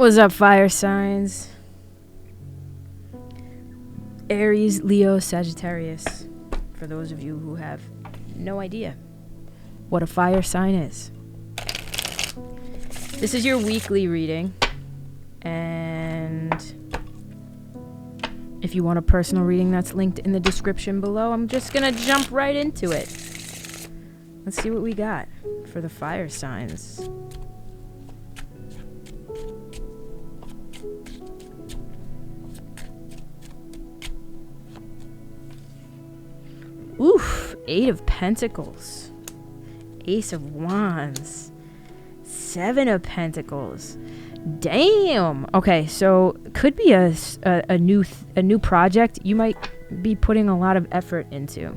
What's up, fire signs? Aries, Leo, Sagittarius. For those of you who have no idea what a fire sign is. This is your weekly reading. And if you want a personal reading, that's linked in the description below. I'm just going to jump right into it. Let's see what we got for the fire signs. Oof, 8 of Pentacles, Ace of Wands, 7 of Pentacles. Damn. Okay, so could be a new project you might be putting a lot of effort into.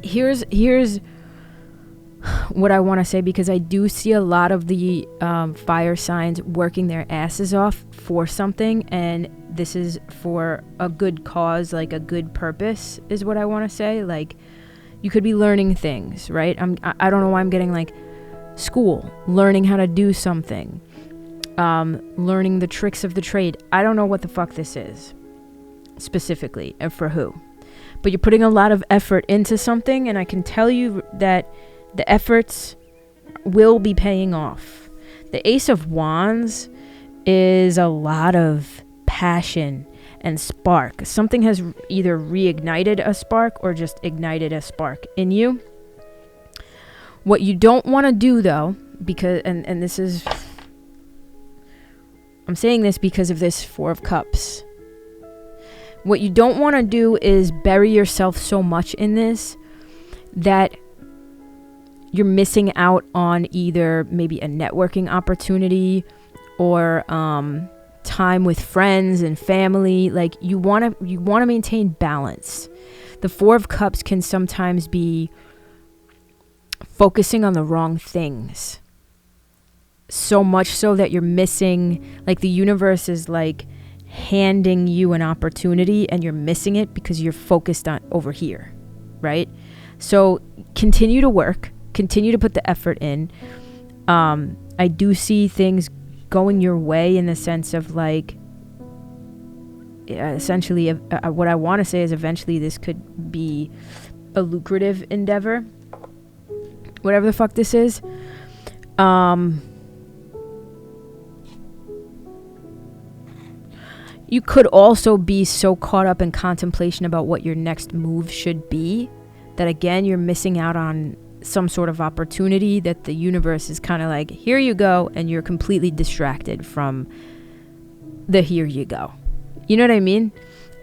Here's what I want to say, because I do see a lot of the fire signs working their asses off for something, and this is for a good cause, like a good purpose is what I want to say. Like, you could be learning things, right? I don't know why I'm getting like school, learning how to do something, learning the tricks of the trade. I don't know what the fuck this is specifically and for who, but you're putting a lot of effort into something, and I can tell you that the efforts will be paying off. The Ace of Wands is a lot of passion and spark. Something has either reignited a spark or just ignited a spark in you. What you don't want to do, though, because and this is, I'm saying this because of this 4 of Cups. What you don't want to do is bury yourself so much in this that you're missing out on either maybe a networking opportunity or time with friends and family. Like, you want to maintain balance. The 4 of Cups can sometimes be focusing on the wrong things, so much so that you're missing, like, the universe is like handing you an opportunity and you're missing it because you're focused on over here, right? So continue to work, continue to put the effort in. I do see things going your way in the sense of like, essentially, what I want to say is eventually this could be a lucrative endeavor, whatever the fuck this is. You could also be so caught up in contemplation about what your next move should be that, again, you're missing out on some sort of opportunity that the universe is kind of like, here you go, and you're completely distracted from the here you go. You know what I mean?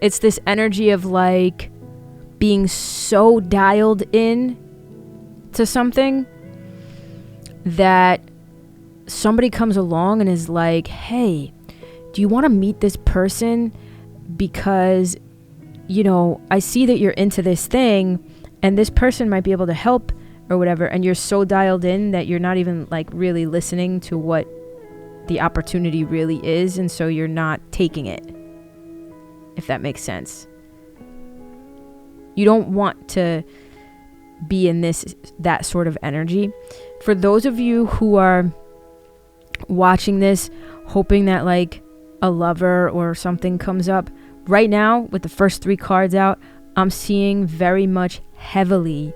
It's this energy of like being so dialed in to something that somebody comes along and is like, hey, do you want to meet this person? Because, you know, I see that you're into this thing and this person might be able to help or whatever, and you're so dialed in that you're not even like really listening to what the opportunity really is, and so you're not taking it, if that makes sense. You don't want to be in that sort of energy. For those of you who are watching this hoping that like a lover or something comes up, right now with the first 3 cards out, I'm seeing very much heavily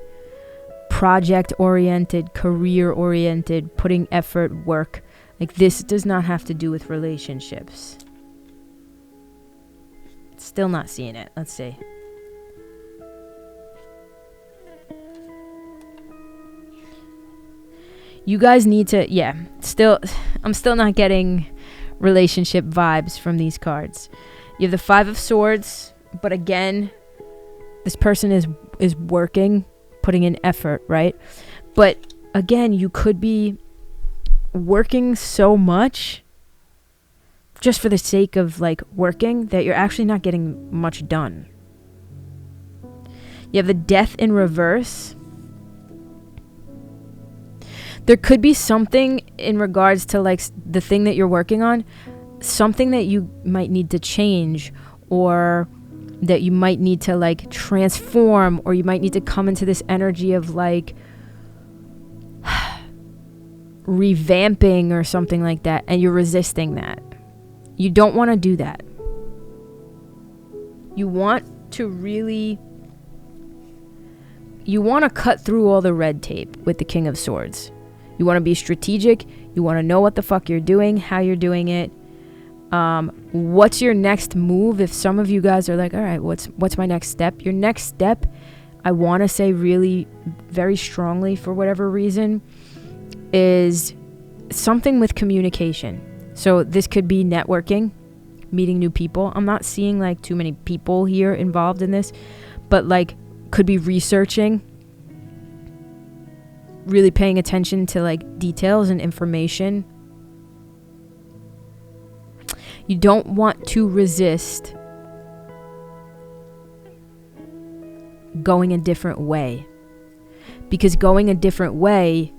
project oriented, career oriented, putting effort, work. Like, this does not have to do with relationships. Still not seeing it. Let's see. You guys need to, yeah, I'm still not getting relationship vibes from these cards. You have the 5 of Swords, but again, this person is working, putting in effort, right? But again, you could be working so much just for the sake of like working that you're actually not getting much done. You have the Death in reverse. There could be something in regards to like the thing that you're working on, something that you might need to change, or that you might need to like transform, or you might need to come into this energy of like revamping or something like that, and you're resisting that. You don't want to do that. You want to cut through all the red tape with the King of Swords. You want to be strategic. You want to know what the fuck you're doing, how you're doing it. What's your next move? If some of you guys are like, all right, what's my next step? Your next step, I want to say really very strongly for whatever reason, is something with communication. So this could be networking, meeting new people. I'm not seeing like too many people here involved in this, but like could be researching, really paying attention to like details and information. You don't want to resist going a different way, because going a different way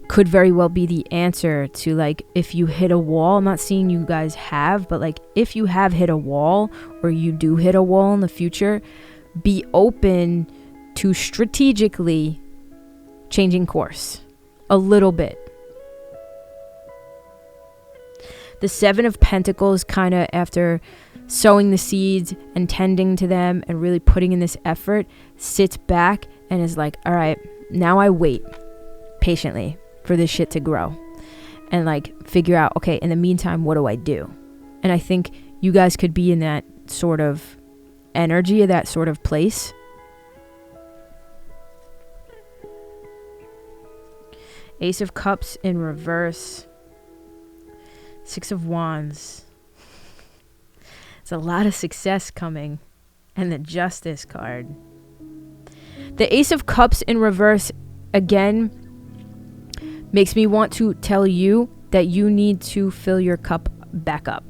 could very well be the answer to like if you hit a wall. I'm not seeing you guys have, but like if you have hit a wall or you do hit a wall in the future, be open to strategically changing course a little bit. The Seven of Pentacles, kind of after sowing the seeds and tending to them and really putting in this effort, sits back and is like, all right, now I wait patiently for this shit to grow and like figure out, okay, in the meantime, what do I do? And I think you guys could be in that sort of energy, of that sort of place. Ace of Cups in reverse. Six of Wands. It's a lot of success coming. And the Justice card. The Ace of Cups in reverse, again, makes me want to tell you that you need to fill your cup back up.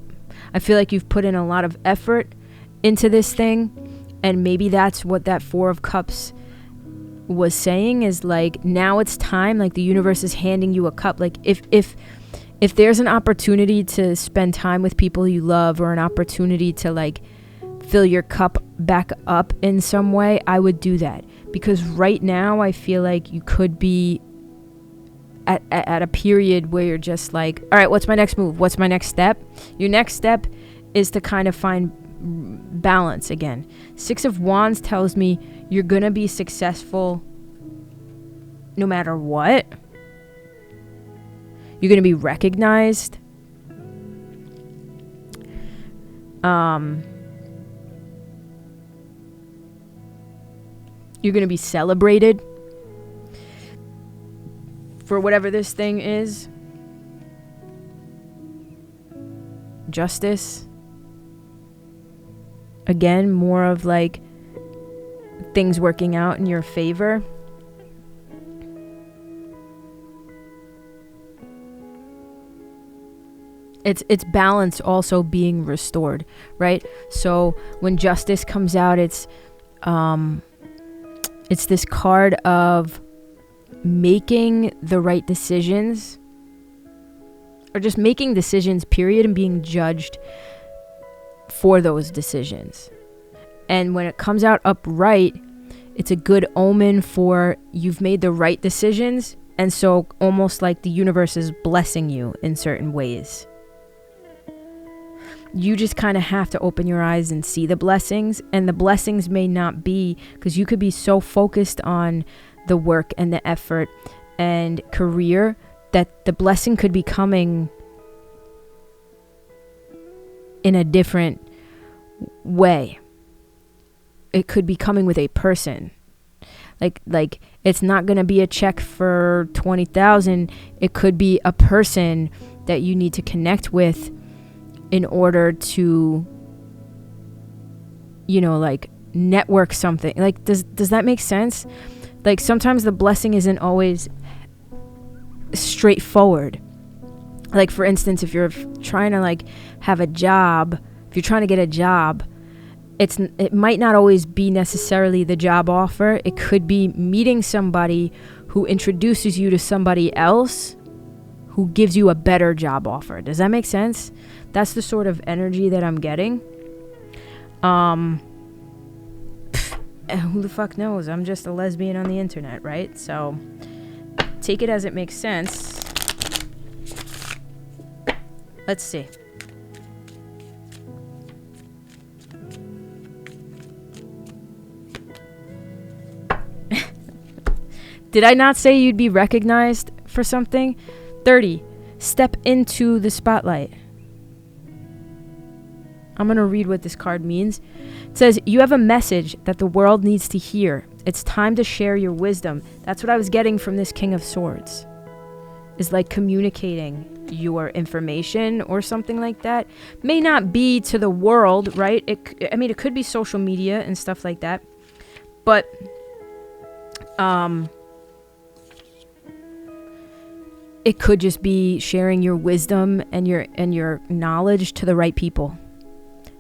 I feel like you've put in a lot of effort into this thing, and maybe that's what that Four of Cups was saying, is like, now it's time. Like the universe is handing you a cup. Like if there's an opportunity to spend time with people you love, or an opportunity to like fill your cup back up in some way, I would do that. Because right now I feel like you could be at a period where you're just like, all right, what's my next move? What's my next step? Your next step is to kind of find balance again. Six of Wands tells me you're going to be successful no matter what. You're going to be recognized. You're going to be celebrated for whatever this thing is. Justice. Again, more of like things working out in your favor. It's balance also being restored, right? So when Justice comes out, it's this card of making the right decisions, or just making decisions, period, and being judged for those decisions. And when it comes out upright, it's a good omen for you've made the right decisions, and so almost like the universe is blessing you in certain ways. You just kind of have to open your eyes and see the blessings, and the blessings may not be, because you could be so focused on the work and the effort and career that the blessing could be coming in a different way. It could be coming with a person. Like it's not going to be a check for 20,000. It could be a person that you need to connect with in order to, you know, like network something. Like, does that make sense? Like sometimes the blessing isn't always straightforward. Like for instance, if you're trying to like have a job, if you're trying to get a job, it might not always be necessarily the job offer. It could be meeting somebody who introduces you to somebody else who gives you a better job offer. Does that make sense? That's the sort of energy that I'm getting. Who the fuck knows? I'm just a lesbian on the internet, right? So take it as it makes sense. Let's see. Did I not say you'd be recognized for something? 30. Step into the spotlight. I'm going to read what this card means. It says, you have a message that the world needs to hear. It's time to share your wisdom. That's what I was getting from this King of Swords. Is like communicating your information or something like that. May not be to the world, right? It could be social media and stuff like that. But, it could just be sharing your wisdom and your knowledge to the right people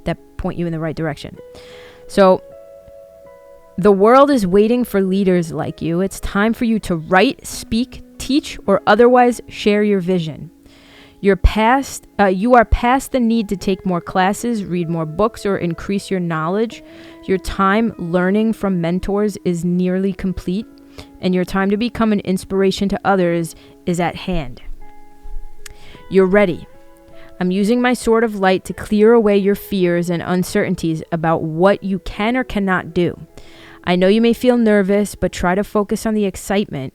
that point you in the right direction. So the world is waiting for leaders like you. It's time for you to write, speak, teach, or otherwise share your vision. You are past the need to take more classes, read more books, or increase your knowledge. Your time learning from mentors is nearly complete, and your time to become an inspiration to others is at hand. You're ready. I'm using my sword of light to clear away your fears and uncertainties about what you can or cannot do. I know you may feel nervous, but try to focus on the excitement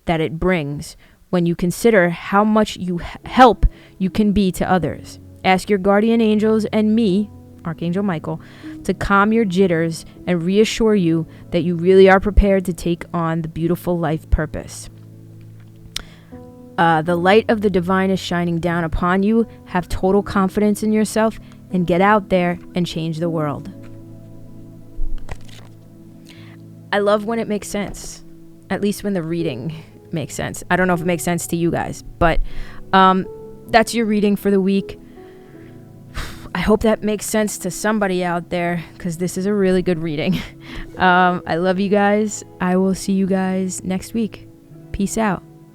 that it brings when you consider how much help you can be to others. Ask your guardian angels and me, Archangel Michael, to calm your jitters and reassure you that you really are prepared to take on the beautiful life purpose. The light of the divine is shining down upon you. Have total confidence in yourself and get out there and change the world. I love when it makes sense, at least when the reading makes sense. I don't know if it makes sense to you guys, but that's your reading for the week. I hope that makes sense to somebody out there, because this is a really good reading. I love you guys. I will see you guys next week. Peace out.